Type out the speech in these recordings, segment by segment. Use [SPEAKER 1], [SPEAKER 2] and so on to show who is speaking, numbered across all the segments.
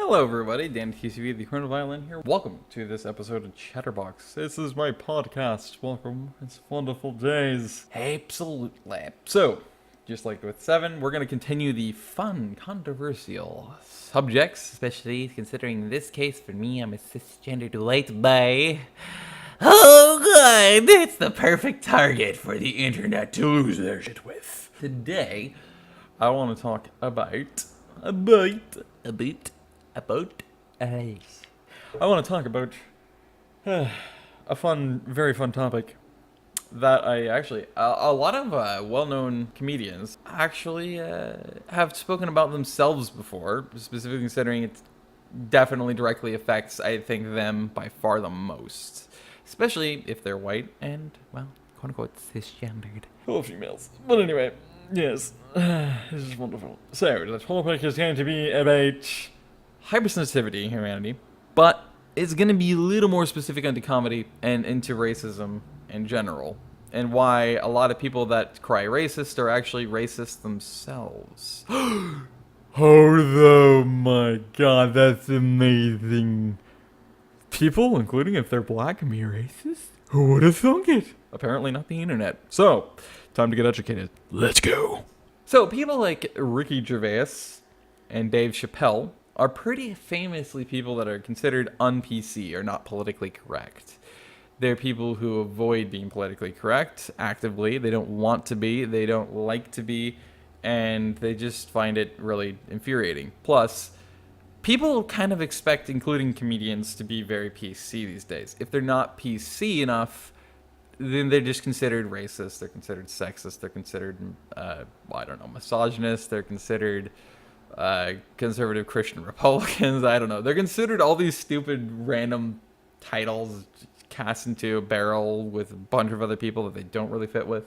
[SPEAKER 1] Hello everybody, Dan TCV, TheCriminalViolin here. Welcome to this episode of CHATTERBOX. This is my podcast. Welcome. It's wonderful days. Absolutely. So, just like with 7, we're going to continue the fun, controversial subjects, especially considering this case for me, I'm a cisgendered white boy. Oh good, it's the perfect target for the internet to lose their shit with. Today, I want to talk about I want to talk about a fun, very fun topic that I actually, a lot of well-known comedians actually have spoken about themselves before, specifically considering it definitely directly affects, I think, them by far the most. Especially if they're white and, well, quote-unquote, cisgendered. Hello, females. But anyway, yes, this is wonderful. So, the topic is going to be about hypersensitivity in humanity, but it's going to be a little more specific into comedy and into racism in general, and why a lot of people that cry racist are actually racist themselves. Oh my god, that's amazing. People, including if they're black, can be racist? Who would have thunk it? Apparently not the internet. So, time to get educated. Let's go. So, people like Ricky Gervais and Dave Chappelle are pretty famously people that are considered un-PC, or not politically correct. They're people who avoid being politically correct actively. They don't want to be, they don't like to be, and they just find it really infuriating. Plus, people kind of expect, including comedians, to be very PC these days. If they're not PC enough, then they're just considered racist, they're considered sexist, they're considered, misogynist, they're considered conservative Christian Republicans, I don't know. They're considered all these stupid random titles cast into a barrel with a bunch of other people that they don't really fit with,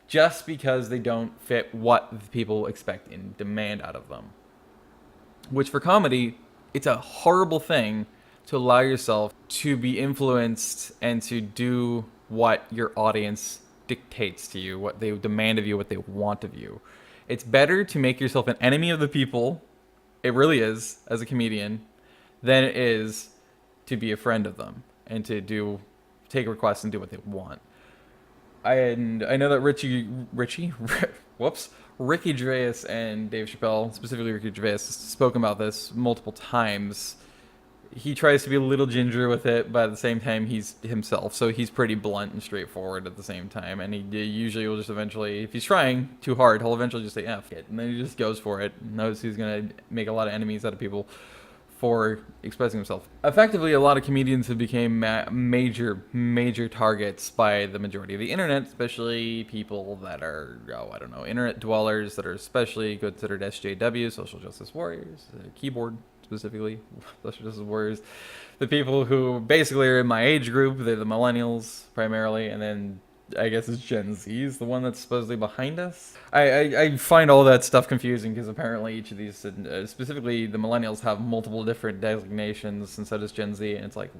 [SPEAKER 1] just because they don't fit what the people expect and demand out of them. Which for comedy, it's a horrible thing to allow yourself to be influenced and to do what your audience dictates to you, what they demand of you, what they want of you. It's better to make yourself an enemy of the people, it really is, as a comedian, than it is to be a friend of them and to take requests and do what they want. I know that Ricky Gervais and Dave Chappelle, specifically Ricky Gervais, spoke about this multiple times. He tries to be a little ginger with it, but at the same time, he's himself. So he's pretty blunt and straightforward at the same time. And he usually will just eventually, if he's trying too hard, he'll eventually just say, F it. And then he just goes for it. Knows he's going to make a lot of enemies out of people for expressing himself. Effectively, a lot of comedians have become major targets by the majority of the internet, especially people that are, internet dwellers that are especially considered SJWs, social justice warriors, keyboard specifically, social justice warriors, the people who basically are in my age group. They're the millennials primarily, and then I guess it's Gen Z is the one that's supposedly behind us. I find all that stuff confusing because apparently each of these, specifically the millennials, have multiple different designations, and so does Gen Z, and it's like,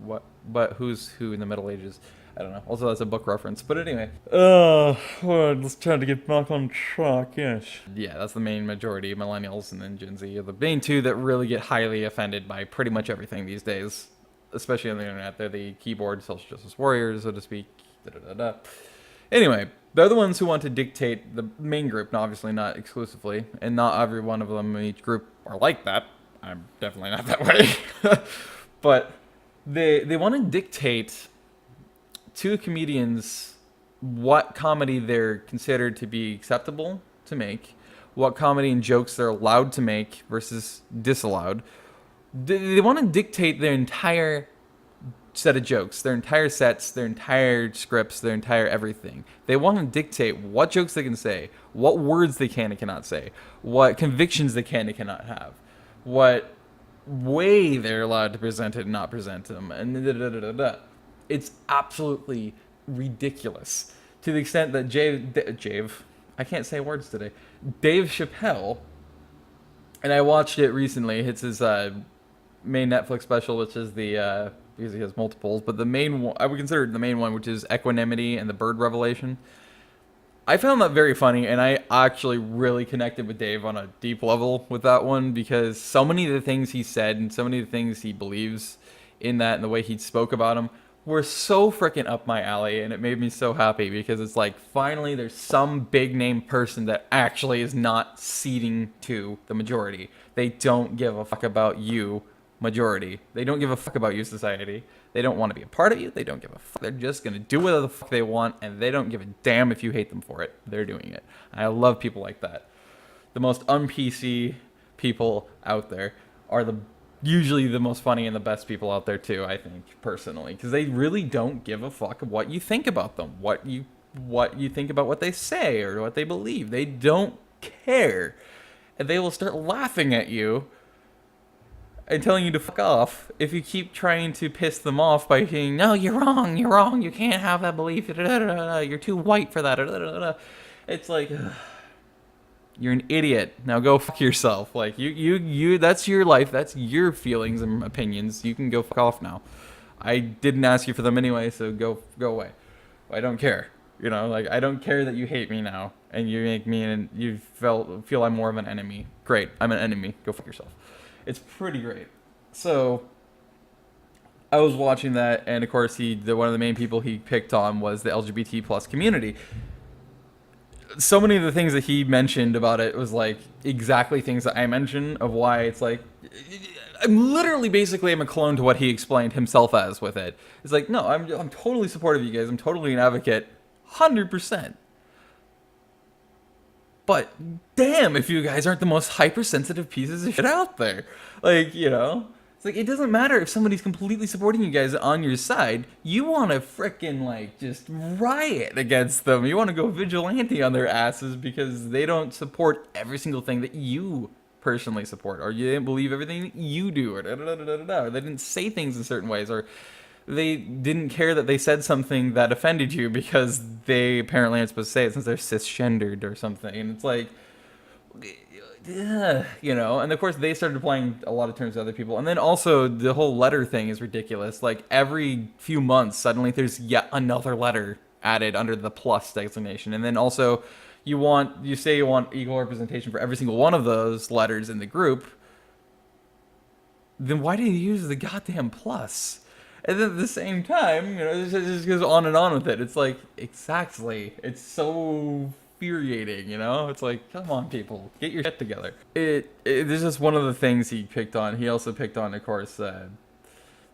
[SPEAKER 1] what? But who's who in the Middle Ages? I don't know. Also, that's a book reference. But anyway. Let's try to get back on track, yes. Yeah, that's the main majority. Millennials and then Gen Z are the main two that really get highly offended by pretty much everything these days, especially on the internet. They're the keyboard social justice warriors, so to speak. Anyway, they're the ones who want to dictate the main group, obviously not exclusively, and not every one of them in each group are like that. I'm definitely not that way. But they want to dictate to comedians what comedy they're considered to be acceptable to make, what comedy and jokes they're allowed to make versus disallowed. They want to dictate their entire set of jokes, their entire sets, their entire scripts, their entire everything. They want to dictate what jokes they can say, what words they can and cannot say, what convictions they can and cannot have, what way they're allowed to present it and not present them, and It's absolutely ridiculous to the extent that I can't say words today. Dave Chappelle, and I watched it recently. It's his main Netflix special, which is the because he has multiples, but the main one, I would consider it the main one, which is Equanimity and the Bird Revelation. I found that very funny, and I actually really connected with Dave on a deep level with that one, because so many of the things he said and so many of the things he believes in that and the way he spoke about them were so freaking up my alley, and it made me so happy, because it's like, finally there's some big name person that actually is not ceding to the majority. They don't give a fuck about you, majority. They don't give a fuck about you, society. They don't want to be a part of you. They don't give a fuck. They're just going to do whatever the fuck they want, and they don't give a damn if you hate them for it. They're doing it. I love people like that. The most un-PC people out there are usually the most funny and the best people out there too, I think, personally, because they really don't give a fuck what you think about them, what you think about what they say or what they believe. They don't care. And they will start laughing at you and telling you to fuck off if you keep trying to piss them off by saying, no, you're wrong, you can't have that belief, you're too white for that. It's like, ugh. You're an idiot. Now go fuck yourself. Like, you that's your life, that's your feelings and opinions. You can go fuck off now. I didn't ask you for them anyway, so go away. I don't care. Like, I don't care that you hate me now and you make me, and you feel I'm more of an enemy. Great, I'm an enemy. Go fuck yourself. It's pretty great. So I was watching that, and of course one of the main people he picked on was the LGBT plus community. So many of the things that he mentioned about it was like exactly things that I mentioned, of why it's like, I'm literally basically a clone to what he explained himself as with it. It's like, no, I'm totally supportive of you guys. I'm totally an advocate, 100%. But damn, if you guys aren't the most hypersensitive pieces of shit out there. Like, it's like, it doesn't matter if somebody's completely supporting you guys on your side. You want to frickin' like just riot against them. You want to go vigilante on their asses because they don't support every single thing that you personally support, or you didn't believe everything that you do, or or they didn't say things in certain ways, or they didn't care that they said something that offended you because they apparently aren't supposed to say it since they're cisgendered or something. And it's like, and of course they started applying a lot of terms to other people. And then also the whole letter thing is ridiculous. Like, every few months suddenly there's yet another letter added under the plus designation. And then also you say you want equal representation for every single one of those letters in the group. Then why do you use the goddamn plus? And then at the same time, it just goes on and on with it. It's like, exactly. It's so infuriating, It's like, come on, people. Get your shit together. This is just one of the things he picked on. He also picked on, of course,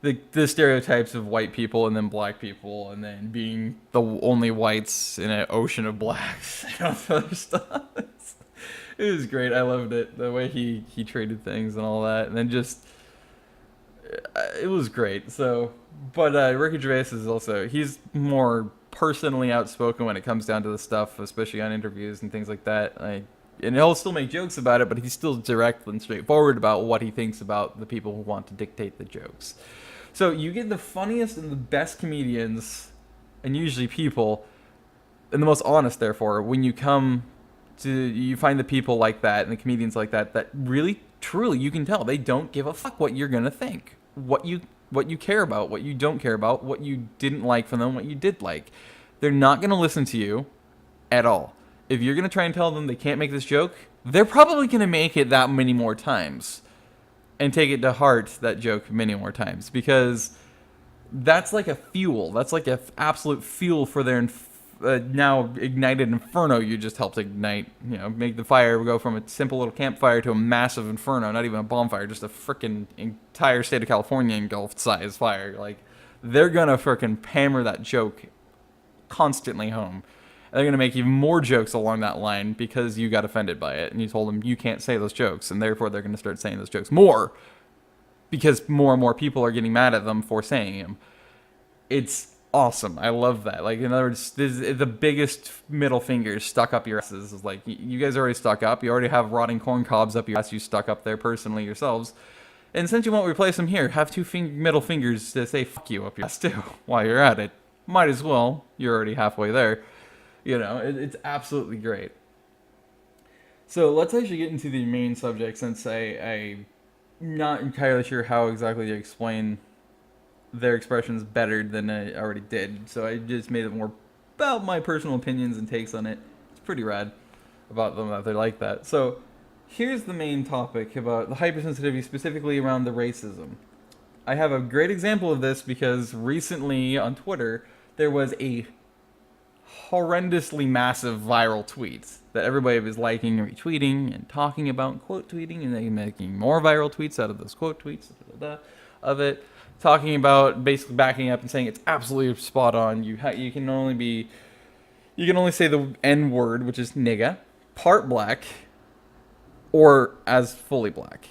[SPEAKER 1] the stereotypes of white people and then black people, and then being the only whites in an ocean of blacks. Other stuff. It was great. I loved it. The way he treated things and all that. And then just... it was great. So, but Ricky Gervais is also, he's more personally outspoken when it comes down to the stuff, especially on interviews and things like that. And he'll still make jokes about it, but he's still direct and straightforward about what he thinks about the people who want to dictate the jokes. So you get the funniest and the best comedians, and usually people, and the most honest, therefore, when you find the people like that and the comedians like that really, truly, you can tell they don't give a fuck what you're gonna think, what you care about, what you don't care about, what you didn't like from them, what you did like. They're not gonna listen to you at all. If you're gonna try and tell them they can't make this joke, they're probably gonna make it that many more times and take it to heart, that joke, many more times, because that's like a fuel. That's like an absolute fuel for their now ignited inferno you just helped ignite. Make the fire go from a simple little campfire to a massive inferno, not even a bonfire, just a freaking entire state of California engulfed size fire. Like, they're gonna freaking hammer that joke constantly home. And they're gonna make even more jokes along that line because you got offended by it and you told them you can't say those jokes, and therefore they're gonna start saying those jokes more because more and more people are getting mad at them for saying them. It's awesome. I love that. Like, in other words, the biggest middle finger stuck up your asses is like, you guys are already stuck up. You already have rotting corn cobs up your ass. You stuck up there personally yourselves. And since you won't replace them here, have two middle fingers to say fuck you up your ass too while you're at it. Might as well. You're already halfway there. It's absolutely great. So let's actually get into the main subject, since I'm not entirely sure how exactly to explain their expressions better than I already did. So I just made it more about my personal opinions and takes on it. pretty rad about them that they're like that. So here's the main topic about the hypersensitivity, specifically around the racism. I have a great example of this because recently on Twitter there was a horrendously massive viral tweet that everybody was liking and retweeting and talking about and quote tweeting, and then making more viral tweets out of those quote tweets of it, talking about basically backing up and saying it's absolutely spot on. You can only say the N word, which is nigga, part black, or as fully black.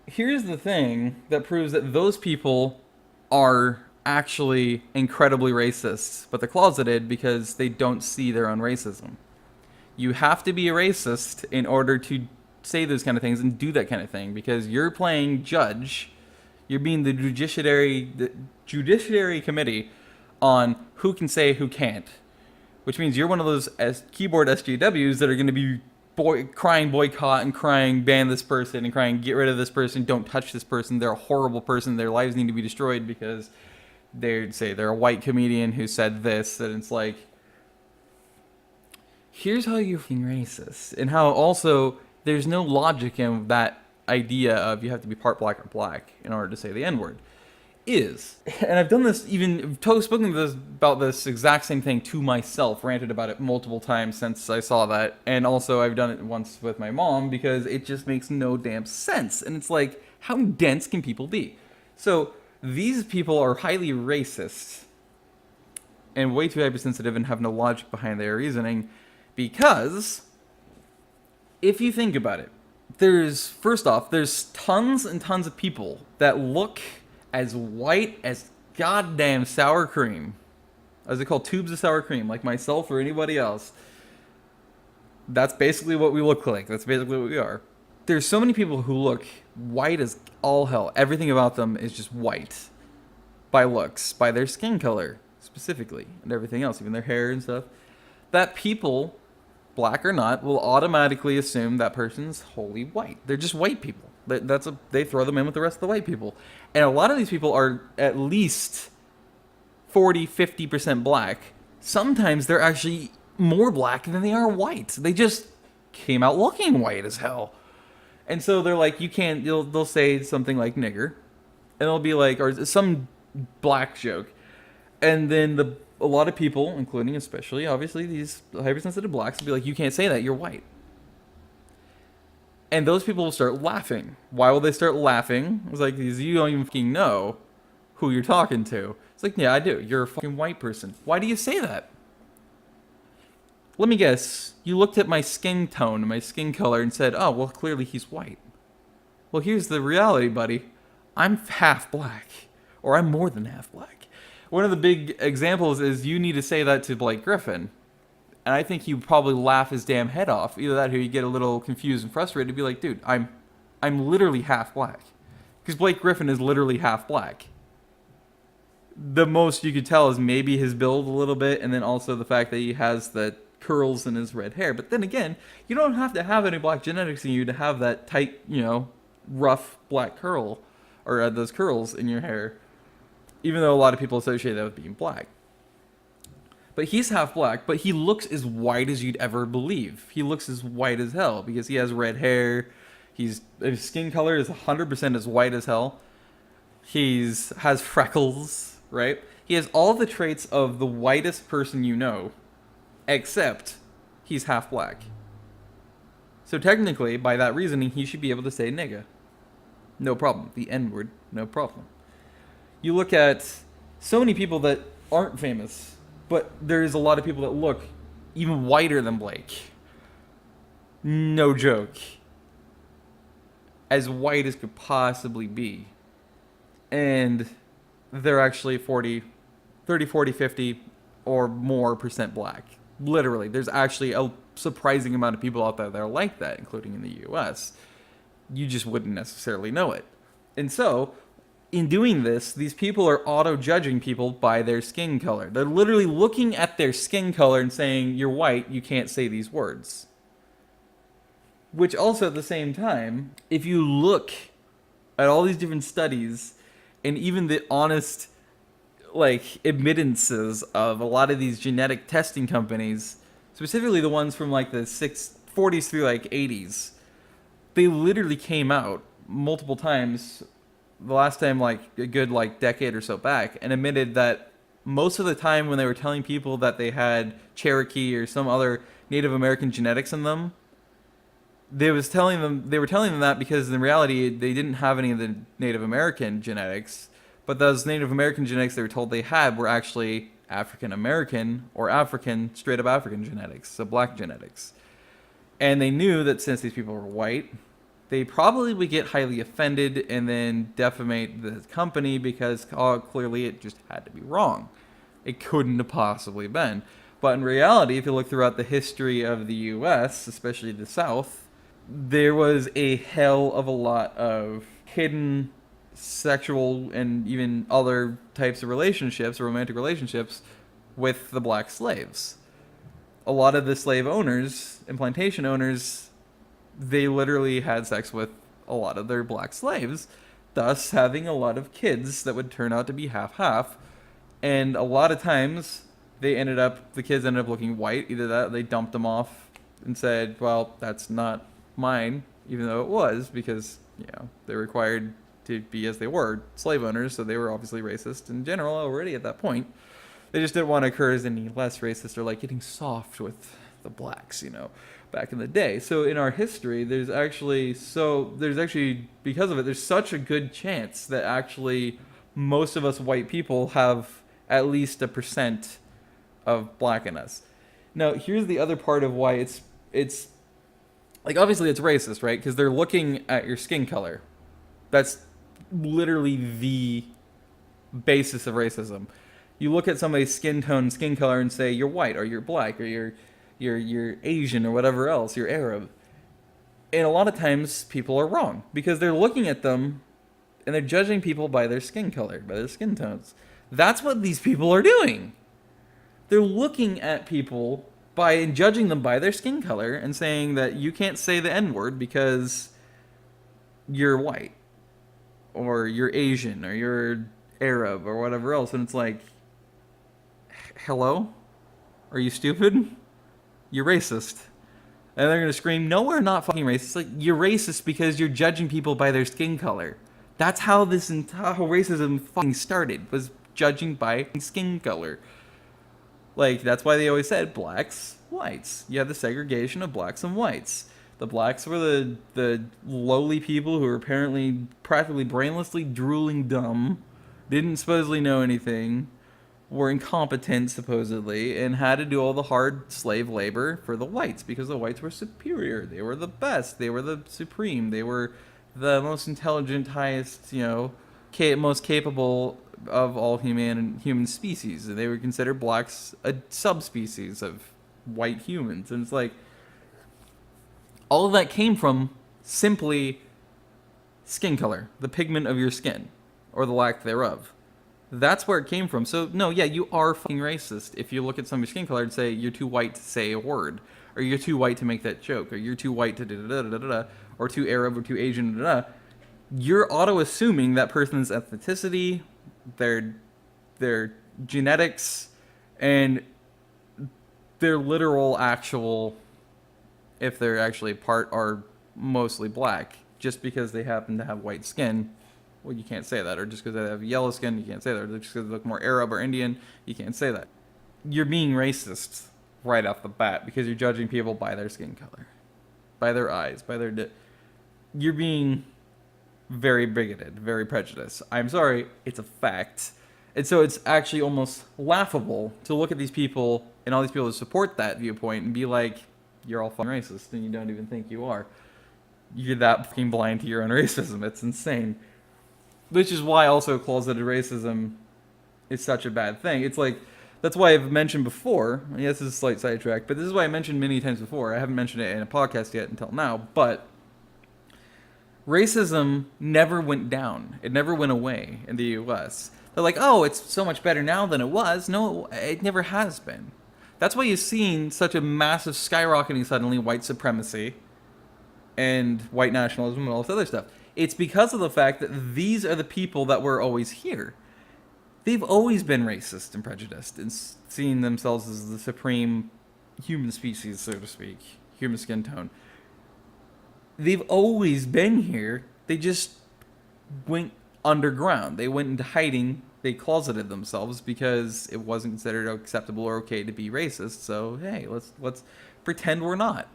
[SPEAKER 1] Here's the thing that proves that those people are actually incredibly racist, but they're closeted because they don't see their own racism. You have to be a racist in order to say those kind of things and do that kind of thing, because you're playing judge. You're being the judiciary committee on who can say who can't, which means you're one of those keyboard SJWs that are going to be crying boycott and crying ban this person and crying get rid of this person, don't touch this person, they're a horrible person, their lives need to be destroyed because they'd say they're a white comedian who said this. And it's like, here's how you're fucking racist, and how also there's no logic in that idea of you have to be part black or black in order to say the N-word. And I've done this, even spoken about this exact same thing to myself, ranted about it multiple times since I saw that, and also I've done it once with my mom because it just makes no damn sense. And it's like, how dense can people be? So these people are highly racist and way too hypersensitive and have no logic behind their reasoning, because if you think about it, there's tons and tons of people that look as white as goddamn sour cream, as they call tubes of sour cream, like myself or anybody else. That's basically what we look like. That's basically what we are. There's so many people who look white as all hell. Everything about them is just white. By looks, by their skin color, specifically, and everything else, even their hair and stuff. That people, black or not, will automatically assume that person's wholly white. They're just white people. They throw them in with the rest of the white people. And a lot of these people are at least 40-50% black. Sometimes they're actually more black than they are white. They just came out looking white as hell. And so they're like, they'll say something like nigger, and it'll be like, or some black joke. And then a lot of people, including especially obviously these hypersensitive blacks, will be like, you can't say that, you're white. And those people will start laughing. Why will they start laughing? It's like, you don't even fucking know who you're talking to. It's like, yeah, I do. You're a fucking white person. Why do you say that? Let me guess. You looked at my skin tone, my skin color, and said, oh, well, clearly he's white. Well, here's the reality, buddy. I'm half black. Or I'm more than half black. One of the big examples is you need to say that to Blake Griffin. And I think he would probably laugh his damn head off. Either that or he'd get a little confused and frustrated and be like, dude, I'm literally half black. Because Blake Griffin is literally half black. The most you could tell is maybe his build a little bit, and then also the fact that he has the curls in his red hair. But then again, you don't have to have any black genetics in you to have that tight, rough black curl, or those curls in your hair. Even though a lot of people associate that with being black. But he's half black, but he looks as white as you'd ever believe. He looks as white as hell because he has red hair. His skin color is 100% as white as hell. Has freckles, right? He has all the traits of the whitest person you know, except he's half black. So technically, by that reasoning, he should be able to say nigga. No problem. The N-word, no problem. You look at so many people that aren't famous, but there's a lot of people that look even whiter than Blake. No joke. As white as could possibly be. And they're actually 30, 40, 50 or more % black. Literally. There's actually a surprising amount of people out there that are like that, including in the US. You just wouldn't necessarily know it. And so, in doing this, these people are auto-judging people by their skin color. They're literally looking at their skin color and saying, you're white, you can't say these words. Which also, at the same time, if you look at all these different studies, and even the honest, like admittances of a lot of these genetic testing companies, specifically the ones from like the 40s through like 80s. They literally came out multiple times, the last time like a good like decade or so back, and admitted that most of the time when they were telling people that they had Cherokee or some other Native American genetics in them, they were telling them that because in reality they didn't have any of the Native American genetics, but those Native American genetics they were told they had were actually African American or African, straight up African genetics, so black genetics. And they knew that since these people were white, they probably would get highly offended and then defamate the company because clearly it just had to be wrong. It couldn't have possibly been. But in reality, if you look throughout the history of the U.S., especially the South, there was a hell of a lot of hidden sexual and even other types of relationships, romantic relationships, with the black slaves. A lot of the slave owners and plantation owners, they literally had sex with a lot of their black slaves, thus having a lot of kids that would turn out to be half-half. And a lot of times, the kids ended up looking white. Either that, or they dumped them off and said, well, that's not mine, even though it was, because, they're required to be as they were, slave owners, so they were obviously racist in general already at that point. They just didn't want to occur as any less racist or like getting soft with the blacks, back in the day. So in our history, there's actually because of it, there's such a good chance that actually most of us white people have at least 1% of black in us. Now, here's the other part of why it's like, obviously it's racist, right? Because they're looking at your skin color. That's literally the basis of racism. You look at somebody's skin tone, skin color, and say you're white or you're black or you're Asian or whatever else, you're Arab. And a lot of times people are wrong because they're looking at them and they're judging people by their skin color, by their skin tones. That's what these people are doing. They're looking at people by judging them by their skin color and saying that you can't say the N-word because you're white or you're Asian or you're Arab or whatever else. And it's like, hello? Are you stupid? You're racist. And they're going to scream, no, we're not fucking racist. Like, you're racist because you're judging people by their skin color. That's how how racism fucking started, was judging by skin color. Like, that's why they always said blacks, whites. You have the segregation of blacks and whites. The blacks were the lowly people who were apparently practically brainlessly drooling dumb, didn't supposedly know anything, were incompetent supposedly, and had to do all the hard slave labor for the whites because the whites were superior. They were the best. They were the supreme. They were the most intelligent, highest, most capable of all human species. And they were considered blacks a subspecies of white humans. And it's like, all of that came from simply skin color, the pigment of your skin, or the lack thereof. That's where it came from. So, no, yeah, you are fucking racist if you look at somebody's skin color and say, you're too white to say a word, or you're too white to make that joke, or you're too white to da-da-da-da-da-da, or too Arab, or too Asian, da-da-da. You're auto-assuming that person's ethnicity, their genetics, and their literal actual, if they're actually part, are mostly black, just because they happen to have white skin. Well, you can't say that. Or just because they have yellow skin, you can't say that. Or just because they look more Arab or Indian, you can't say that. You're being racist right off the bat because you're judging people by their skin color, by their eyes, by their... You're being very bigoted, very prejudiced. I'm sorry, it's a fact. And so it's actually almost laughable to look at these people and all these people who support that viewpoint and be like, you're all fucking racist and you don't even think you are. You're that fucking blind to your own racism. It's insane. Which is why also closeted racism is such a bad thing. It's like, that's why I've mentioned before, yes, this is a slight sidetrack, but this is why I mentioned many times before. I haven't mentioned it in a podcast yet until now, but racism never went down. It never went away in the U.S. They're like, oh, it's so much better now than it was. No, it never has been. That's why you've seen such a massive skyrocketing suddenly white supremacy and white nationalism and all this other stuff. It's because of the fact that these are the people that were always here. they've always been racist and prejudiced and seeing themselves as the supreme human species, so to speak, human skin tone. They've always been here. They just went underground. They went into hiding. They closeted themselves because it wasn't considered acceptable or okay to be racist. So hey, let's pretend we're not.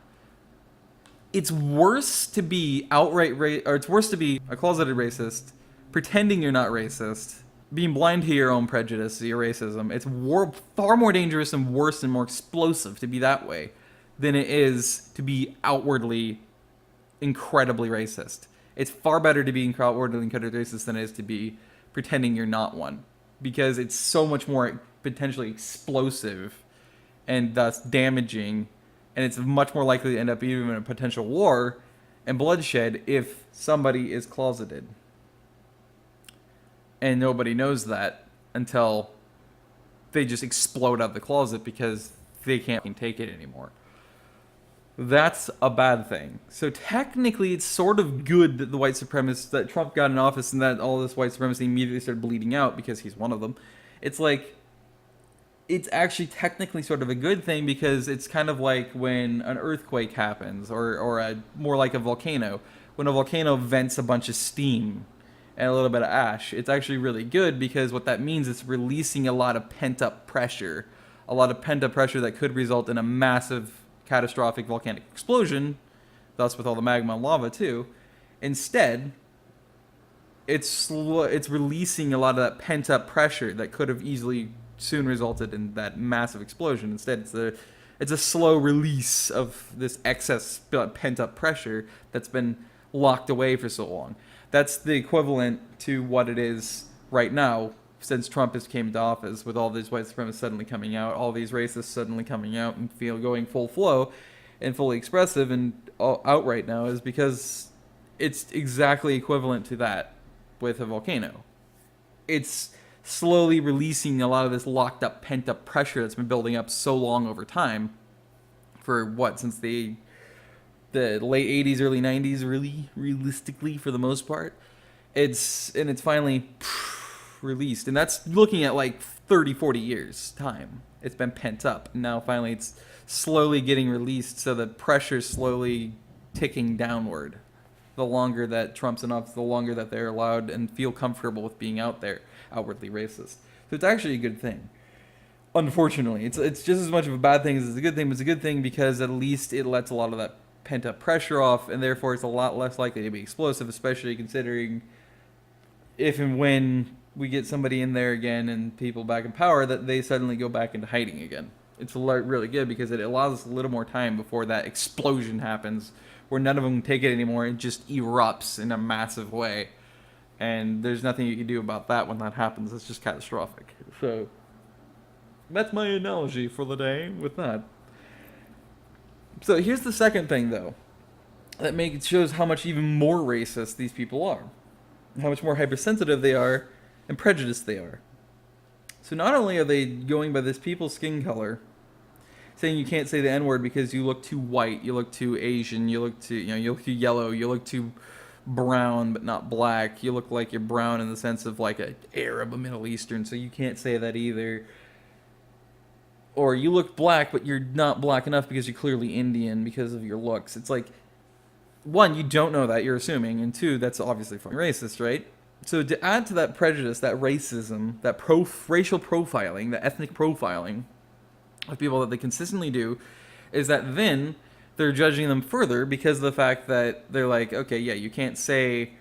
[SPEAKER 1] It's worse to be or it's worse to be a closeted racist, pretending you're not racist, being blind to your own prejudice, your racism. It's far more dangerous and worse and more explosive to be that way than it is to be outwardly incredibly racist. It's far better to be outwardly incredibly racist than it is to be pretending you're not one, because it's so much more potentially explosive and thus damaging, and it's much more likely to end up even in a potential war and bloodshed if somebody is closeted. And nobody knows that until they just explode out of the closet because they can't take it anymore. That's a bad thing. So technically, it's sort of good that the white supremacists, that Trump got in office and that all this white supremacy immediately started bleeding out because he's one of them. It's like, it's actually technically sort of a good thing, because it's kind of like when an earthquake happens or more like a volcano. When a volcano vents a bunch of steam and a little bit of ash, it's actually really good, because what that means is releasing a lot of pent-up pressure. A lot of pent-up pressure that could result in a massive catastrophic volcanic explosion, thus with all the magma and lava too. Instead, it's releasing a lot of that pent-up pressure that could have easily soon resulted in that massive explosion. Instead, it's a slow release of this excess pent-up pressure that's been locked away for so long. That's the equivalent to what it is right now since Trump has came to office, with all these white supremacists suddenly coming out, all these racists suddenly coming out and going full flow and fully expressive and out right now, is because it's exactly equivalent to that with a volcano. It's slowly releasing a lot of this locked up, pent up pressure that's been building up so long over time, for since the late 80s, early 90s, really, realistically, for the most part. It's finally released, and that's looking at like 30-40 years time. It's been pent up, and now finally it's slowly getting released, so the pressure's slowly ticking downward. The longer that Trump's in office, the longer that they're allowed and feel comfortable with being out there outwardly racist. So it's actually a good thing. Unfortunately, it's just as much of a bad thing as it's a good thing, but it's a good thing because at least it lets a lot of that pent up pressure off, and therefore it's a lot less likely to be explosive, especially considering if and when we get somebody in there again and people back in power, that they suddenly go back into hiding again. It's really good because it allows us a little more time before that explosion happens, where none of them can take it anymore and just erupts in a massive way. And there's nothing you can do about that when that happens. It's just catastrophic. So that's my analogy for the day with that. So here's the second thing, though, that shows how much even more racist these people are, how much more hypersensitive they are and prejudiced they are. So not only are they going by this people's skin color, saying you can't say the N-word because you look too white, you look too Asian, you look too yellow, you look too brown but not black, you look like you're brown in the sense of like an Arab, a Middle Eastern, so you can't say that either. Or you look black but you're not black enough because you're clearly Indian because of your looks. It's like, one, you don't know that, you're assuming, and two, that's obviously fucking racist, right? So to add to that prejudice, that racism, that racial profiling, that ethnic profiling of people that they consistently do, is that then they're judging them further because of the fact that they're like, okay, yeah, you can't say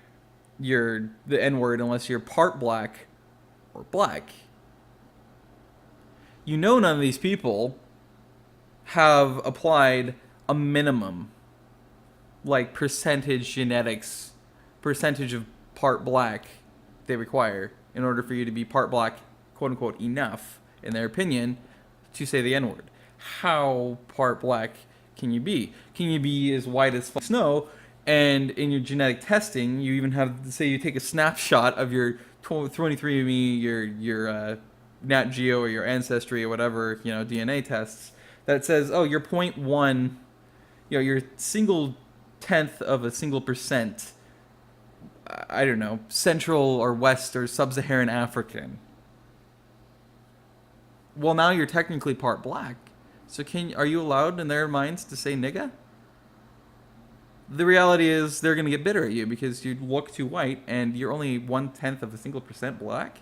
[SPEAKER 1] the N-word unless you're part black or black. You know, none of these people have applied a minimum, like percentage genetics, percentage of part black they require in order for you to be part black, quote unquote, enough, in their opinion, to say the N-word. How part black can you be? Can you be as white as snow? And in your genetic testing, you even have, say you take a snapshot of your 23andMe, your Nat Geo or your Ancestry or whatever, DNA tests, that says, oh, you're 0.1, you're single tenth of a single percent, I don't know, Central or West or Sub-Saharan African. well, now you're technically part black. So are you allowed in their minds to say nigga? The reality is they're going to get bitter at you because you look too white and you're only 1/10 of a single percent black.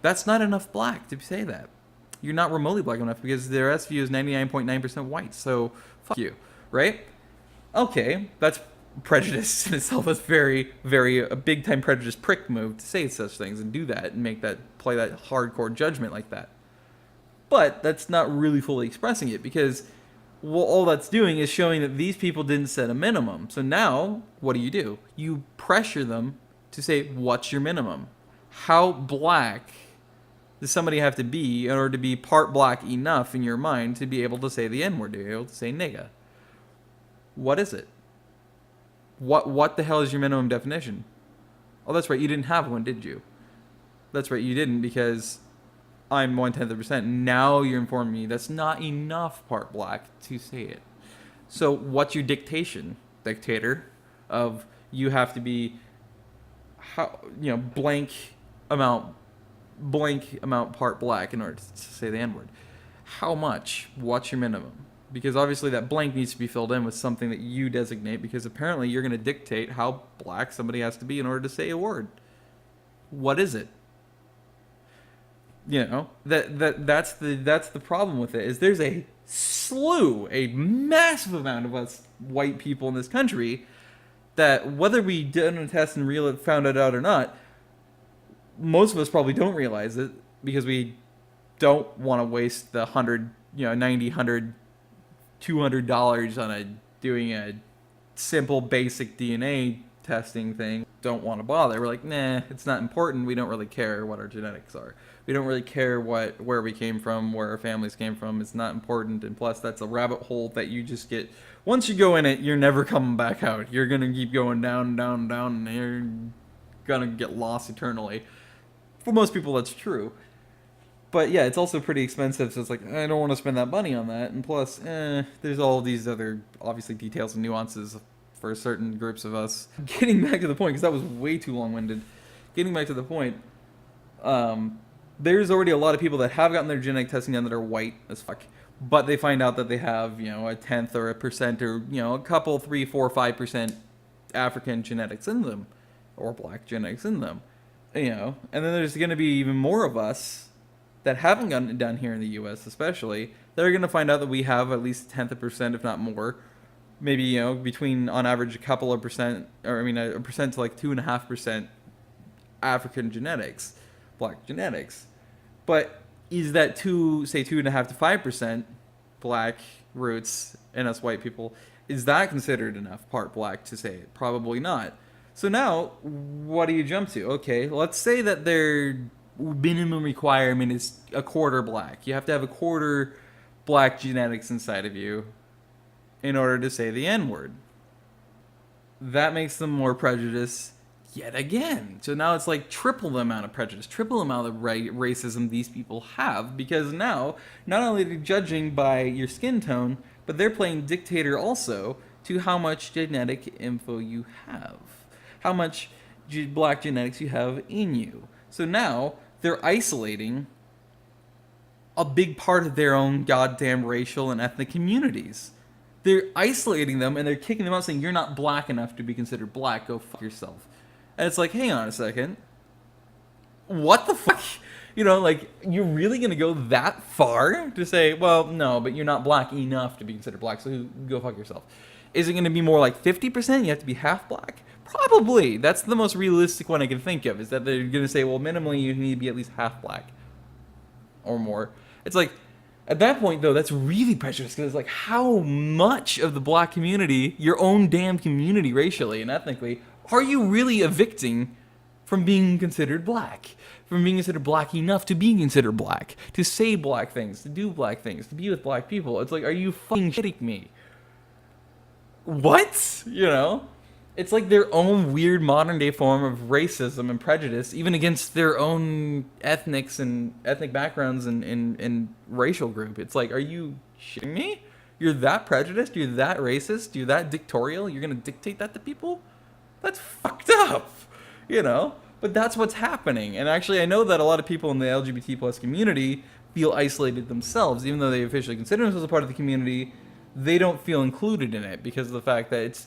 [SPEAKER 1] That's not enough black to say that. You're not remotely black enough because their SVU is 99.9% white. So fuck you, right? Okay, that's prejudice in itself. That's very, very a big time prejudice prick move to say such things and do that and play that hardcore judgment like that. But that's not really fully expressing it because all that's doing is showing that these people didn't set a minimum. So now, what do? You pressure them to say, what's your minimum? How black does somebody have to be in order to be part black enough in your mind to be able to say the N-word, to be able to say nigga? What is it? What the hell is your minimum definition? Oh, that's right, you didn't have one, did you? That's right, you didn't because I'm 1/10%. Now you're informing me that's not enough part black to say it. So what's your dictator, of you have to be blank amount part black in order to say the N-word? How much? What's your minimum? Because obviously that blank needs to be filled in with something that you designate because apparently you're going to dictate how black somebody has to be in order to say a word. What is it? That's the problem with it is there's a massive amount of us white people in this country that whether we did a test and found it out or not, most of us probably don't realize it because we don't want to waste the $100, $90, $100, $200 on doing a simple basic DNA testing thing. Don't want to bother. We're like, nah, it's not important. We don't really care what our genetics are. We don't really care where we came from, where our families came from. It's not important. And plus, that's a rabbit hole that you just get. Once you go in it, you're never coming back out. You're going to keep going down, down, down, and you're going to get lost eternally. For most people, that's true. But yeah, it's also pretty expensive, so it's like, I don't want to spend that money on that. And plus, there's all these other, obviously, details and nuances for certain groups of us. Getting back to the point, because that was way too long-winded. Getting back to the point, there's already a lot of people that have gotten their genetic testing done that are white as fuck. But they find out that they have, 1/10 or 1% or, a couple, 3, 4, 5% African genetics in them. Or black genetics in them. And then there's going to be even more of us that haven't gotten it done here in the U.S. especially, that are going to find out that we have at least 1/10%, if not more. Maybe, between, on average, a couple of percent, or a percent to like 2.5% African genetics, black genetics. But is that 2.5 to 5% black roots in us white people, is that considered enough part black to say it? Probably not. So now, what do you jump to? Okay, let's say that their minimum requirement is a quarter black. You have to have a quarter black genetics inside of you in order to say the N-word. That makes them more prejudiced yet again. So now it's like triple the amount of prejudice, triple the amount of racism these people have, because now, not only are they judging by your skin tone, but they're playing dictator also to how much genetic info you have. How much black genetics you have in you. So now, they're isolating a big part of their own goddamn racial and ethnic communities. They're isolating them and they're kicking them out saying, you're not black enough to be considered black, go fuck yourself. And it's like, hang on a second. What the fuck? You're really going to go that far to say, well, no, but you're not black enough to be considered black, so go fuck yourself. Is it going to be more like 50%? You have to be half black? Probably. That's the most realistic one I can think of, is that they're going to say, well, minimally you need to be at least half black or more. It's like, at that point, though, that's really prejudiced, because it's like, how much of the black community, your own damn community racially and ethnically, are you really evicting from being considered black? From being considered black enough to being considered black, to say black things, to do black things, to be with black people. It's like, are you fucking shitting me? What? It's like their own weird modern day form of racism and prejudice, even against their own ethnic backgrounds and racial group. It's like, are you shitting me? You're that prejudiced? You're that racist? You're that dictatorial? You're going to dictate that to people? That's fucked up, But that's what's happening. And actually, I know that a lot of people in the LGBT plus community feel isolated themselves, even though they officially consider themselves a part of the community. They don't feel included in it because of the fact that it's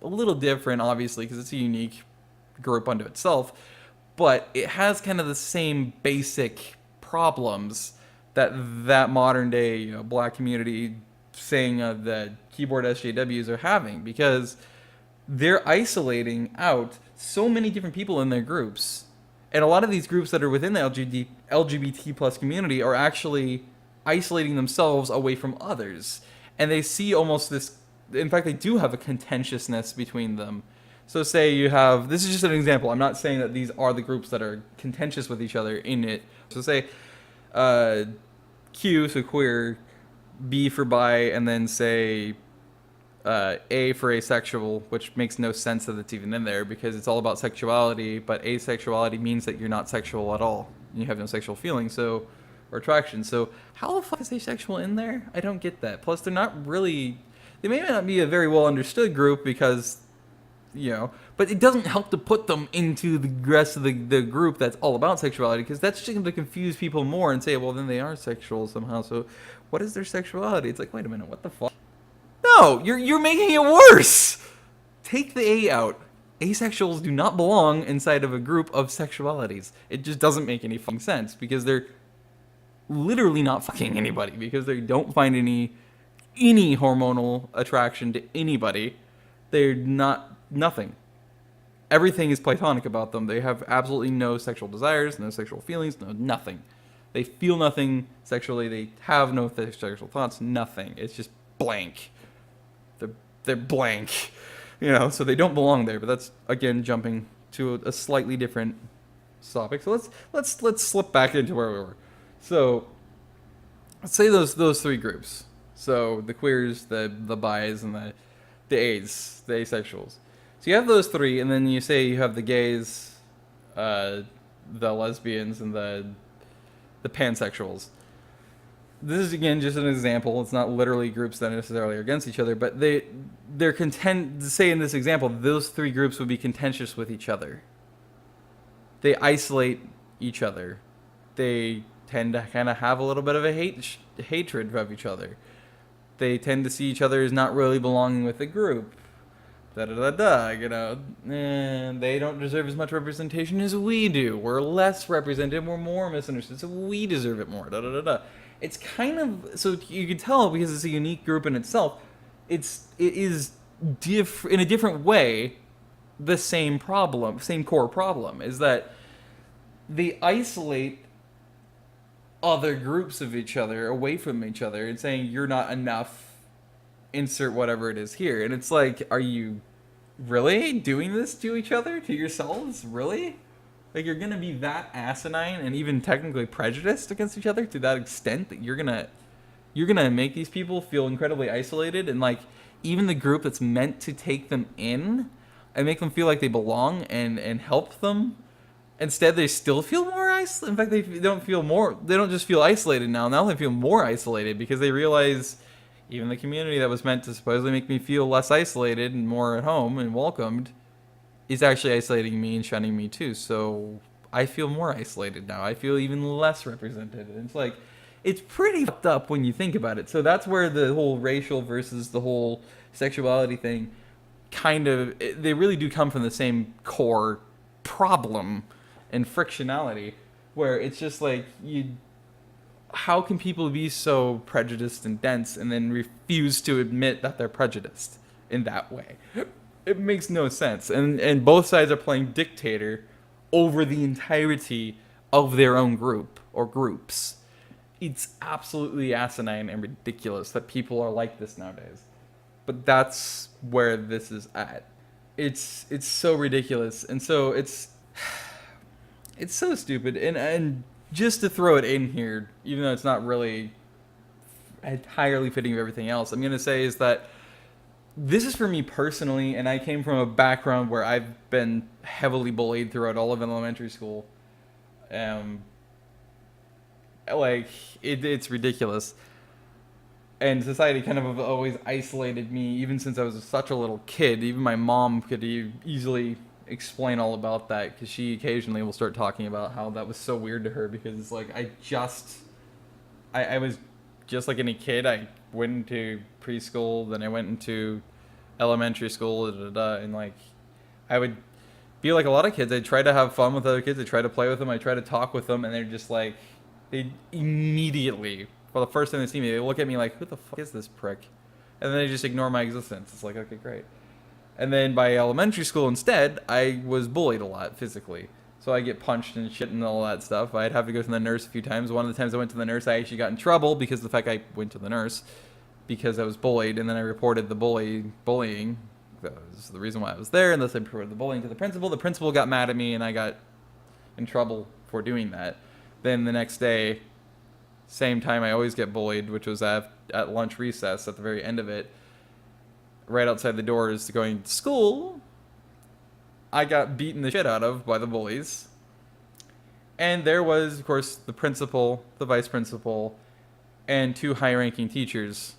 [SPEAKER 1] a little different, obviously, because it's a unique group unto itself, but it has kind of the same basic problems that modern day black community saying the keyboard SJWs are having, because they're isolating out so many different people in their groups. And a lot of these groups that are within the LGBT plus community are actually isolating themselves away from others. And they see almost this, in fact, they do have a contentiousness between them. So say you have, this is just an example. I'm not saying that these are the groups that are contentious with each other in it. So say Q, so queer, B for bi, and then say A for asexual, which makes no sense that it's even in there because it's all about sexuality, but asexuality means that you're not sexual at all. You have no sexual feeling, so, or attraction. So how the fuck is asexual in there? I don't get that. Plus, they're not really, they may not be a very well understood group because, but it doesn't help to put them into the rest of the group that's all about sexuality, because that's just going to confuse people more and say, well, then they are sexual somehow. So what is their sexuality? It's like, wait a minute, what the fuck? No, you're making it worse. Take the A out. Asexuals do not belong inside of a group of sexualities. It just doesn't make any fucking sense, because they're literally not fucking anybody, because they don't find any hormonal attraction to anybody. They're nothing. Everything is platonic about them. They have absolutely no sexual desires, no sexual feelings, nothing. They feel nothing sexually. They have no sexual thoughts, nothing. It's just blank. They're blank, so they don't belong there. But that's, again, jumping to a slightly different topic. So let's slip back into where we were. So let's say those three groups. So the queers, the bis, and the A's, the asexuals. So you have those three, and then you say you have the gays, the lesbians, and the pansexuals. This is, again, just an example. It's not literally groups that necessarily are against each other, but they're content. Say in this example, those three groups would be contentious with each other. They isolate each other. They tend to kind of have a little bit of a hatred of each other. They tend to see each other as not really belonging with the group. And they don't deserve as much representation as we do. We're less represented. We're more misunderstood, so we deserve it more. It's kind of, so you can tell, because it's a unique group in itself, it is in a different way the same problem, same core problem, is that they isolate other groups of each other away from each other and saying you're not enough, insert whatever it is here. And it's like, are you really doing this to each other, to yourselves? Really? Like, you're gonna be that asinine and even technically prejudiced against each other to that extent that you're gonna make these people feel incredibly isolated, and like even the group that's meant to take them in and make them feel like they belong and help them, instead they still feel more isolated. In fact, they don't just feel isolated now they feel more isolated, because they realize even the community that was meant to supposedly make me feel less isolated and more at home and welcomed is actually isolating me and shunning me too. So I feel more isolated now. I feel even less represented. And it's like, it's pretty fucked up when you think about it. So that's where the whole racial versus the whole sexuality thing they really do come from the same core problem and frictionality, where it's just like, how can people be so prejudiced and dense and then refuse to admit that they're prejudiced in that way? It makes no sense. And both sides are playing dictator over the entirety of their own group or groups. It's absolutely asinine and ridiculous that people are like this nowadays. But that's where this is at. It's so ridiculous. And so it's so stupid. And just to throw it in here, even though it's not really entirely fitting of everything else, I'm going to say is that this is for me personally, and I came from a background where I've been heavily bullied throughout all of elementary school. It's ridiculous. And society kind of always isolated me, even since I was such a little kid. Even my mom could easily explain all about that, because she occasionally will start talking about how that was so weird to her, because it's like I was just like any kid. I went into preschool, then I went into elementary school, and like I would be like a lot of kids. I try to have fun with other kids. I try to play with them. I try to talk with them, and they're just like, they immediately, for the first time they see me, they look at me like, who the fuck is this prick? And then they just ignore my existence. It's like, okay, great. And then by elementary school instead, I was bullied a lot physically. So I get punched and shit and all that stuff. I'd have to go to the nurse a few times. One of the times I went to the nurse, I actually got in trouble because of the fact I went to the nurse because I was bullied, and then I reported the bullying. That was the reason why I was there, and thus I reported the bullying to the principal. The principal got mad at me, and I got in trouble for doing that. Then the next day, same time I always get bullied, which was at lunch recess at the very end of it, right outside the doors going to school, I got beaten the shit out of by the bullies. And there was, of course, the principal, the vice principal, and 2 high-ranking teachers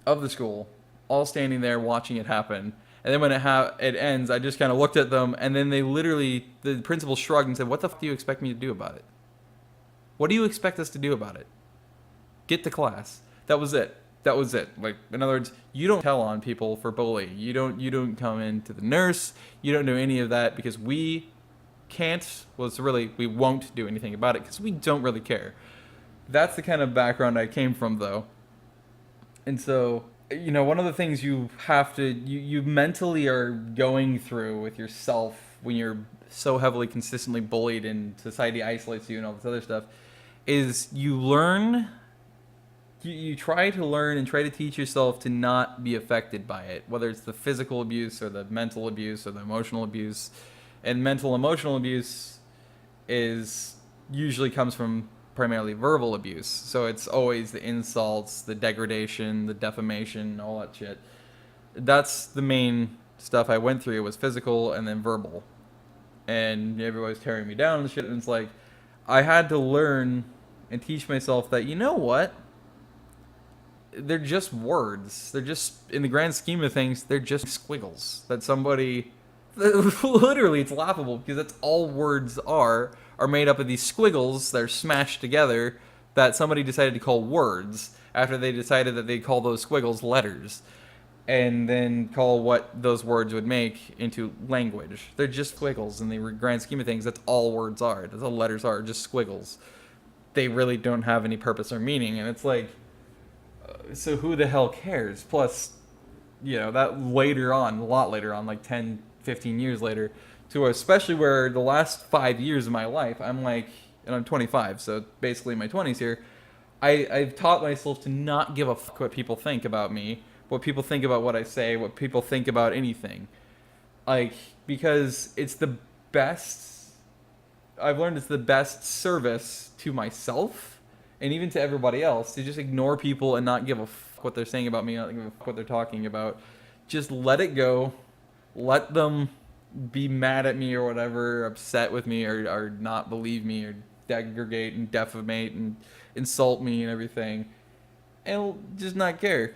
[SPEAKER 1] of the school all standing there watching it happen. And then when it ends, I just kind of looked at them, and then the principal shrugged and said, "What the fuck do you expect me to do about it? What do you expect us to do about it? Get to class." That was it. That was it. Like, in other words, you don't tell on people for bullying. You don't come into the nurse. You don't do any of that, because we won't do anything about it, because we don't really care. That's the kind of background I came from, though. And so, one of the things you have to, you mentally are going through with yourself when you're so heavily consistently bullied and society isolates you and all this other stuff, is you try to learn and try to teach yourself to not be affected by it, whether it's the physical abuse or the mental abuse or the emotional abuse. And mental emotional abuse usually comes from primarily verbal abuse. So it's always the insults, the degradation, the defamation, all that shit. That's the main stuff I went through, was physical and then verbal. And everybody's tearing me down and shit. And it's like, I had to learn and teach myself that, you know what? They're just words. They're just, in the grand scheme of things, they're just squiggles that somebody, literally, it's laughable, because that's all words are made up of these squiggles that are smashed together that somebody decided to call words after they decided that they'd call those squiggles letters, and then call what those words would make into language. They're just squiggles. In the grand scheme of things, that's all words are. That's all letters are, just squiggles. They really don't have any purpose or meaning, and it's like, so who the hell cares? Plus, that later on, a lot later on, like 10, 15 years later, to especially where the last 5 years of my life, I'm like, and I'm 25, so basically in my 20s here, I've taught myself to not give a fuck what people think about me, what people think about what I say, what people think about anything. Like, because it's the best, I've learned it's the best service to myself and even to everybody else, to just ignore people and not give a fuck what they're saying about me, not give a fuck what they're talking about. Just let it go. Let them be mad at me or whatever, upset with me, or not believe me, or degradate and defamate and insult me and everything, and I'll just not care.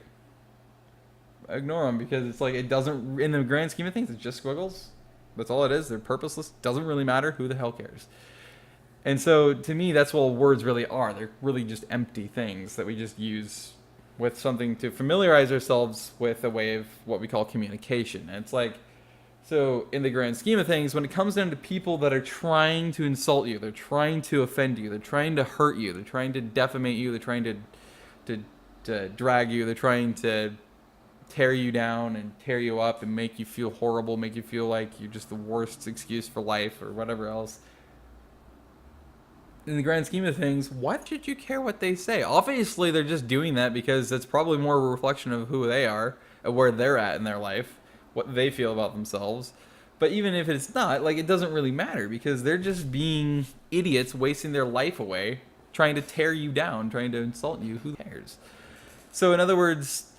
[SPEAKER 1] Ignore them, because it's like, it doesn't, in the grand scheme of things, it's just squiggles. That's all it is. They're purposeless. Doesn't really matter. Who the hell cares? And so, to me, that's what words really are. They're really just empty things that we just use with something to familiarize ourselves with a way of what we call communication. And it's like, so in the grand scheme of things, when it comes down to people that are trying to insult you, they're trying to offend you, they're trying to hurt you, they're trying to defamate you, they're trying to drag you, they're trying to tear you down and tear you up and make you feel horrible, make you feel like you're just the worst excuse for life or whatever else. In the grand scheme of things, why should you care what they say? Obviously, they're just doing that because it's probably more a reflection of who they are and where they're at in their life, what they feel about themselves. But even if it's not, like, it doesn't really matter, because they're just being idiots, wasting their life away, trying to tear you down, trying to insult you. Who cares? So in other words,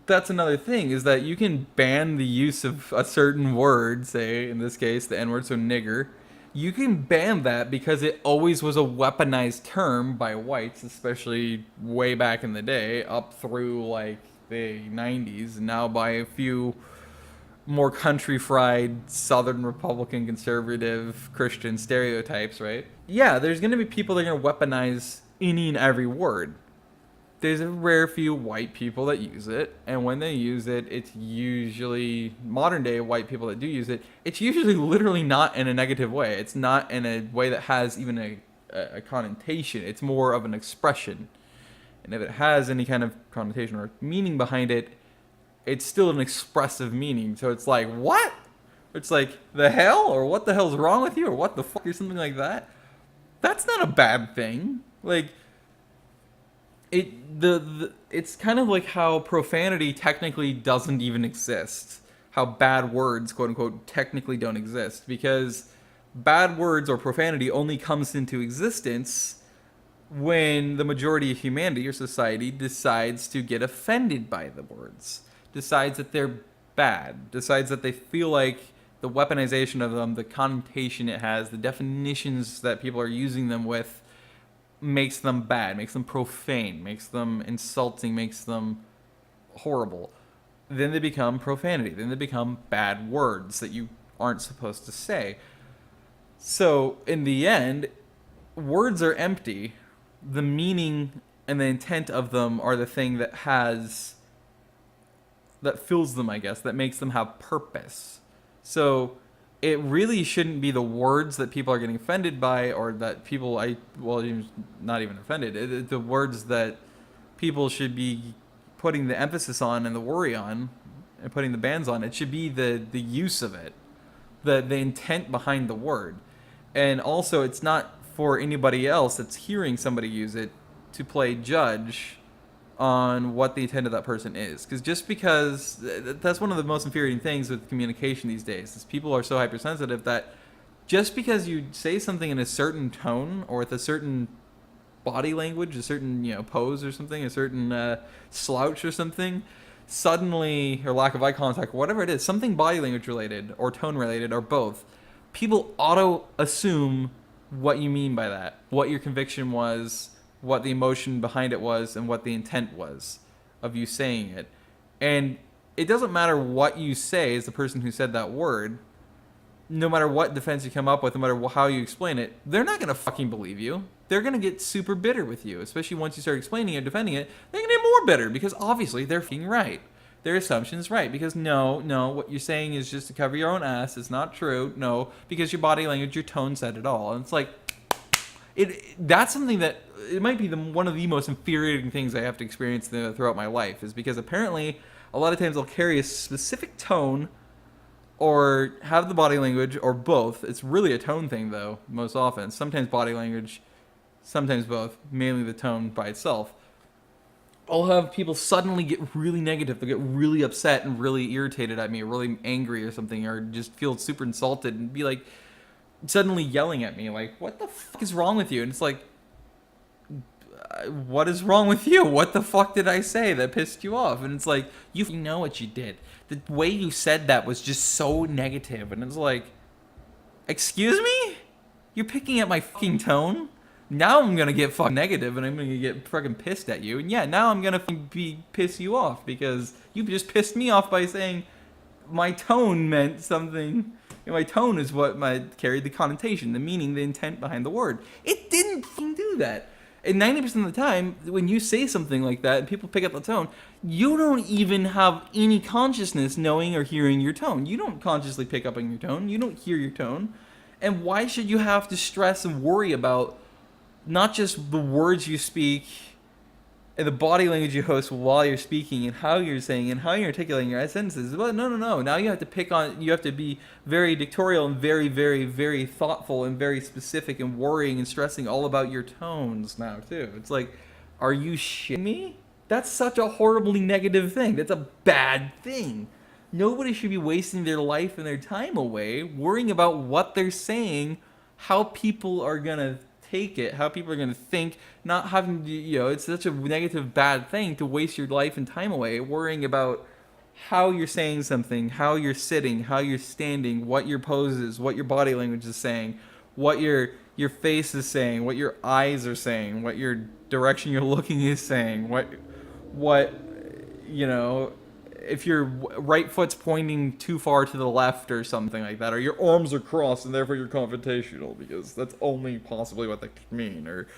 [SPEAKER 1] that's another thing, is that you can ban the use of a certain word, say, in this case, the N-word, so nigger. You can ban that because it always was a weaponized term by whites, especially way back in the day, up through, like, the 90s, and now by a few more country fried Southern Republican conservative Christian stereotypes, right? Yeah, there's going to be people that are going to weaponize any and every word. There's a rare few white people that use it, and when they use it, it's usually modern day white people that do use it. It's usually literally not in a negative way. It's not in a way that has even a connotation. It's more of an expression. And if it has any kind of connotation or meaning behind it, it's still an expressive meaning. So it's like, what? It's like, the hell? Or what the hell's wrong with you? Or what the fuck? Or something like that. That's not a bad thing. Like, it's kind of like how profanity technically doesn't even exist. How bad words, quote unquote, technically don't exist. Because bad words or profanity only comes into existence when the majority of humanity or society decides to get offended by the words, decides that they're bad, decides that they feel like the weaponization of them, the connotation it has, the definitions that people are using them with makes them bad, makes them profane, makes them insulting, makes them horrible. Then they become profanity. Then they become bad words that you aren't supposed to say. So in the end, words are empty. The meaning and the intent of them are the thing that fills them, I guess, that makes them have purpose. So it really shouldn't be the words that people are getting offended by, or that people, not even offended, the words that people should be putting the emphasis on and the worry on and putting the bans on. It should be the use of it, the intent behind the word. And also, it's not for anybody else that's hearing somebody use it to play judge on what the intent of that person is. Because just because that's one of the most infuriating things with communication these days is people are so hypersensitive that just because you say something in a certain tone or with a certain body language, a certain pose or something, a certain slouch or something, suddenly, or lack of eye contact, whatever it is, something body language related or tone related or both, people auto assume what you mean by that, what your conviction was, what the emotion behind it was, and what the intent was of you saying it. And it doesn't matter what you say as the person who said that word, no matter what defense you come up with, no matter how you explain it, they're not going to fucking believe you. They're going to get super bitter with you, especially once you start explaining it, defending it. They're going to get more bitter because obviously they're fucking right. Their assumption is right because no, what you're saying is just to cover your own ass. It's not true. No, because your body language, your tone said it all. And it's like, that's something that it might be one of the most infuriating things I have to experience throughout my life, is because apparently a lot of times I'll carry a specific tone or have the body language or both. It's really a tone thing though, most often. Sometimes body language, sometimes both, mainly the tone by itself. I'll have people suddenly get really negative. They'll get really upset and really irritated at me, or really angry or something, or just feel super insulted and be like, suddenly yelling at me, like, what the fuck is wrong with you? And it's like, what is wrong with you? What the fuck did I say that pissed you off? And it's like, you know what you did. The way you said that was just so negative. And it's like, excuse me? You're picking at my fucking tone? Now I'm gonna get fucking negative and I'm gonna get fucking pissed at you. And yeah, now I'm gonna piss you off because you just pissed me off by saying my tone meant something. My tone is what carried the connotation, the meaning, the intent behind the word. It didn't fucking do that. And 90% of the time, when you say something like that and people pick up the tone, you don't even have any consciousness knowing or hearing your tone. You don't consciously pick up on your tone. You don't hear your tone. And why should you have to stress and worry about not just the words you speak and the body language you host while you're speaking and how you're saying and how you're articulating your sentences? Well, no. Now you have to be very dictatorial and very, very, very thoughtful and very specific and worrying and stressing all about your tones now, too. It's like, are you shitting me? That's such a horribly negative thing. That's a bad thing. Nobody should be wasting their life and their time away worrying about what they're saying, how people are going to take it, how people are going to think, not having to, it's such a negative, bad thing to waste your life and time away worrying about how you're saying something, how you're sitting, how you're standing, what your pose is, what your body language is saying, what your face is saying, what your eyes are saying, what your direction you're looking is saying, what if your right foot's pointing too far to the left or something like that, or your arms are crossed and therefore you're confrontational, because that's only possibly what that could mean. Or,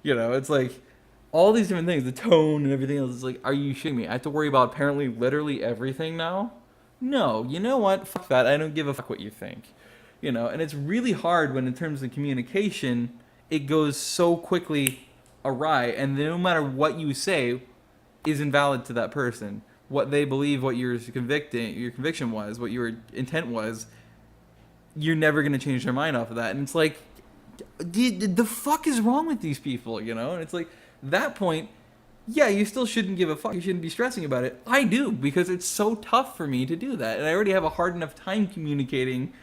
[SPEAKER 1] it's like all these different things, the tone and everything else. It's like, are you shitting me? I have to worry about apparently literally everything now? No, you know what? Fuck that. I don't give a fuck what you think. And it's really hard when, in terms of communication, it goes so quickly awry, and no matter what you say is invalid to that person. What they believe, what your conviction was, what your intent was, you're never going to change their mind off of that. And it's like, the fuck is wrong with these people, And it's like, that point, yeah, you still shouldn't give a fuck. You shouldn't be stressing about it. I do, because it's so tough for me to do that. And I already have a hard enough time communicating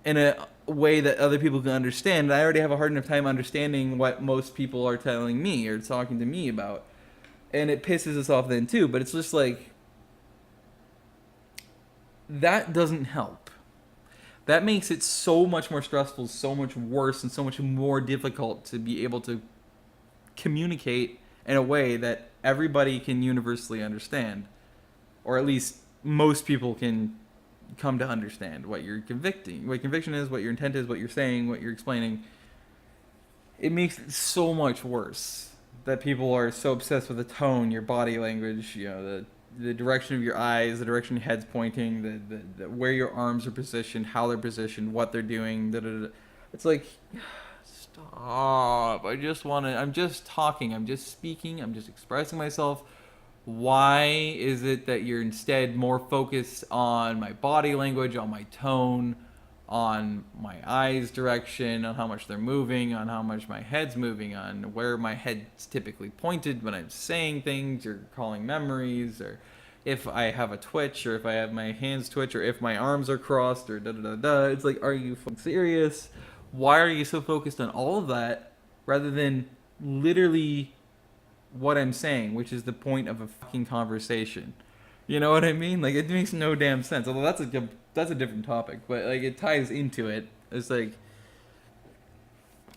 [SPEAKER 1] in a way that other people can understand. I already have a hard enough time understanding what most people are telling me or talking to me about. And it pisses us off then too, but it's just like, that doesn't help. That makes it so much more stressful, so much worse, and so much more difficult to be able to communicate in a way that everybody can universally understand. Or at least most people can come to understand what you're convicting, what conviction is, what your intent is, what you're saying, what you're explaining. It makes it so much worse that people are so obsessed with the tone, your body language, the direction of your eyes, the direction your head's pointing, the where your arms are positioned, how they're positioned, what they're doing. It's like, stop. I'm just talking, I'm just speaking, I'm just expressing myself. Why is it that you're instead more focused on my body language, on my tone, on my eyes direction, on how much they're moving, on how much my head's moving, on where my head's typically pointed when I'm saying things or calling memories, or if I have a twitch, or if I have my hands twitch, or if my arms are crossed, or da-da-da-da. It's like, are you fucking serious? Why are you so focused on all of that rather than literally what I'm saying, which is the point of a fucking conversation? You know what I mean? Like, it makes no damn sense. Although that's a different topic, but like, it ties into it. It's like,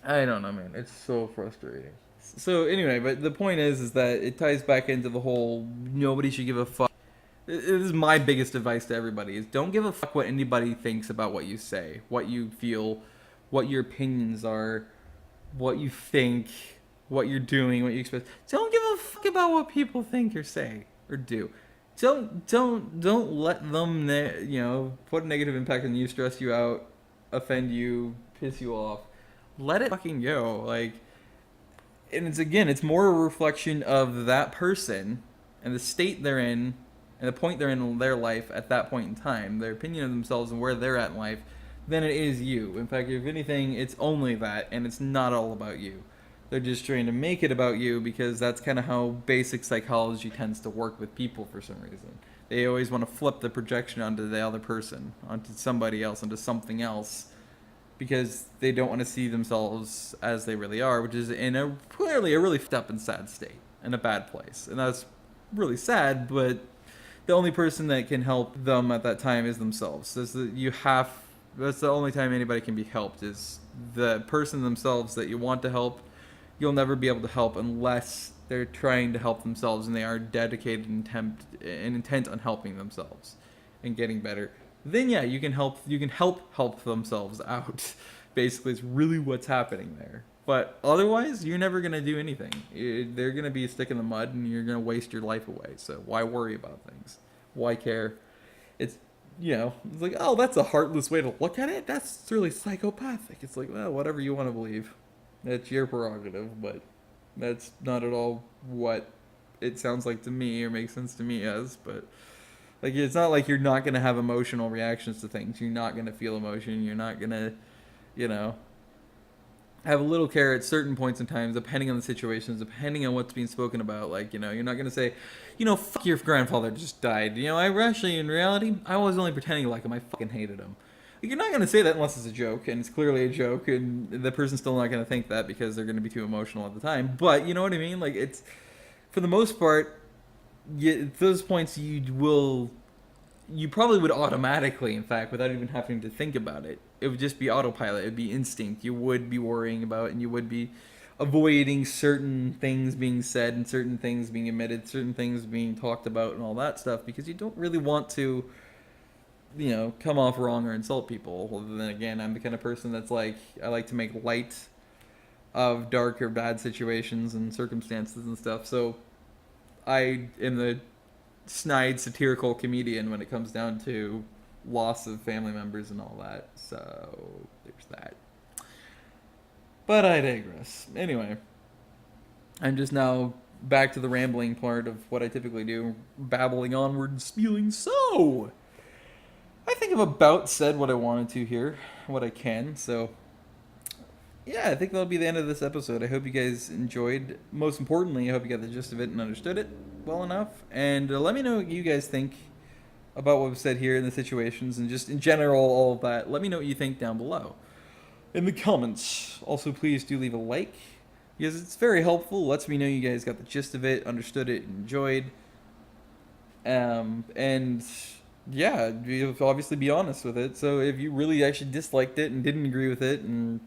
[SPEAKER 1] I don't know, man. It's so frustrating. So anyway, but the point is that it ties back into the whole nobody should give a fuck. This is my biggest advice to everybody: is don't give a fuck what anybody thinks about what you say, what you feel, what your opinions are, what you think, what you're doing, what you expect. Don't give a fuck about what people think or say or do. Don't let them put a negative impact on you, stress you out, offend you, piss you off. Let it fucking go. Like, and it's more a reflection of that person and the state they're in and the point they're in their life at that point in time, their opinion of themselves and where they're at in life, than it is you. In fact, if anything, it's only that, and it's not all about you. They're just trying to make it about you, because that's kind of how basic psychology tends to work with people for some reason. They always want to flip the projection onto the other person, onto somebody else, onto something else, because they don't want to see themselves as they really are, which is in clearly a really fucked up and sad state, in a bad place. And that's really sad, but the only person that can help them at that time is themselves. That's the only time anybody can be helped, is the person themselves that you want to help. You'll never be able to help unless they're trying to help themselves and they are dedicated and intent on helping themselves and getting better. Then yeah, you can help themselves out. Basically, it's really what's happening there. But otherwise, you're never gonna do anything. They're gonna be a stick in the mud, and you're gonna waste your life away. So why worry about things? Why care? It's like, oh, that's a heartless way to look at it. That's really psychopathic. It's like, well, whatever you want to believe. That's your prerogative, but that's not at all what it sounds like to me or makes sense to me as. But like, it's not like you're not going to have emotional reactions to things. You're not going to feel emotion. You're not going to, have a little care at certain points in time, depending on the situations, depending on what's being spoken about. Like, you're not going to say, fuck, your grandfather just died. I actually, in reality, I was only pretending like him. I fucking hated him. You're not going to say that unless it's a joke, and it's clearly a joke, and the person's still not going to think that because they're going to be too emotional at the time. But you know what I mean? Like, it's, for the most part, those points you probably would automatically, in fact, without even having to think about it. It would just be autopilot. It would be instinct. You would be worrying about it, and you would be avoiding certain things being said and certain things being admitted, certain things being talked about and all that stuff, because you don't really want to, come off wrong or insult people. Well, then again, I'm the kind of person that's like, I like to make light of dark or bad situations and circumstances and stuff. So I am the snide satirical comedian when it comes down to loss of family members and all that. So there's that. But I digress. Anyway, I'm just now back to the rambling part of what I typically do, babbling onward and spewing. So I think I've about said what I wanted to here, what I can. So yeah, I think that'll be the end of this episode. I hope you guys enjoyed. Most importantly, I hope you got the gist of it and understood it well enough. And let me know what you guys think about what was said here in the situations and just in general, all of that. Let me know what you think down below in the comments. Also, please do leave a like because it's very helpful. Lets me know you guys got the gist of it, understood it, enjoyed. And yeah, you'll obviously be honest with it. So if you really actually disliked it and didn't agree with it and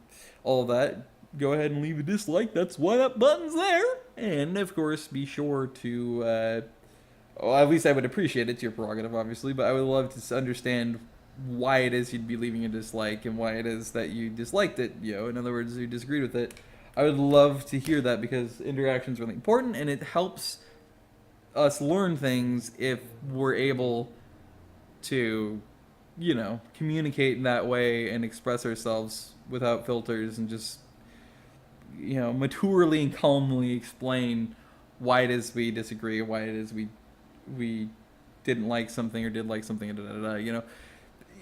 [SPEAKER 1] all that, go ahead and leave a dislike. That's why that button's there. And of course, be sure to, well, at least I would appreciate it. It's your prerogative, obviously, but I would love to understand why it is you'd be leaving a dislike and why it is that you disliked it. In other words, you disagreed with it. I would love to hear that because interaction is really important and it helps us learn things if we're able to, communicate in that way and express ourselves without filters and just, maturely and calmly explain why it is we disagree, why it is we didn't like something or did like something,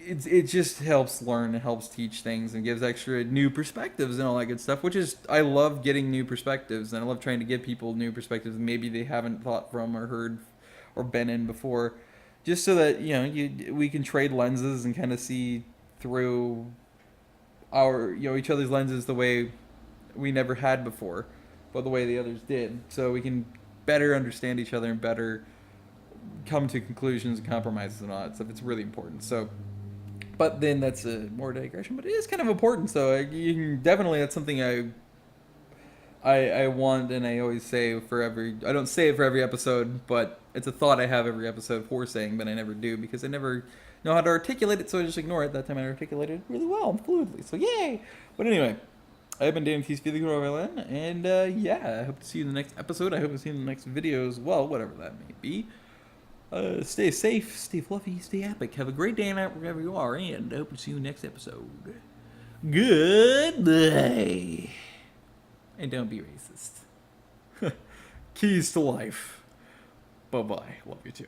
[SPEAKER 1] it just helps learn, it helps teach things and gives extra new perspectives and all that good stuff, which is, I love getting new perspectives and I love trying to give people new perspectives maybe they haven't thought from or heard or been in before, just so that, we can trade lenses and kind of see through our, each other's lenses the way we never had before, but the way the others did, so we can better understand each other and better come to conclusions and compromises and all that stuff. It's really important. So, but then that's a more digression, but it is kind of important. So you can definitely, that's something I want, and I always say for every, I don't say it for every episode, but it's a thought I have every episode for saying, but I never do because I never know how to articulate it, so I just ignore it. That time I articulated it really well and fluidly, so yay! But anyway, I've been Dan Keys, TheCriminalViolin, and yeah, I hope to see you in the next episode. I hope to see you in the next video as well, whatever that may be. Stay safe, stay fluffy, stay epic. Have a great day and night wherever you are, and I hope to see you next episode. Goodbye. And don't be racist. Keys to life. Bye-bye. Love you too.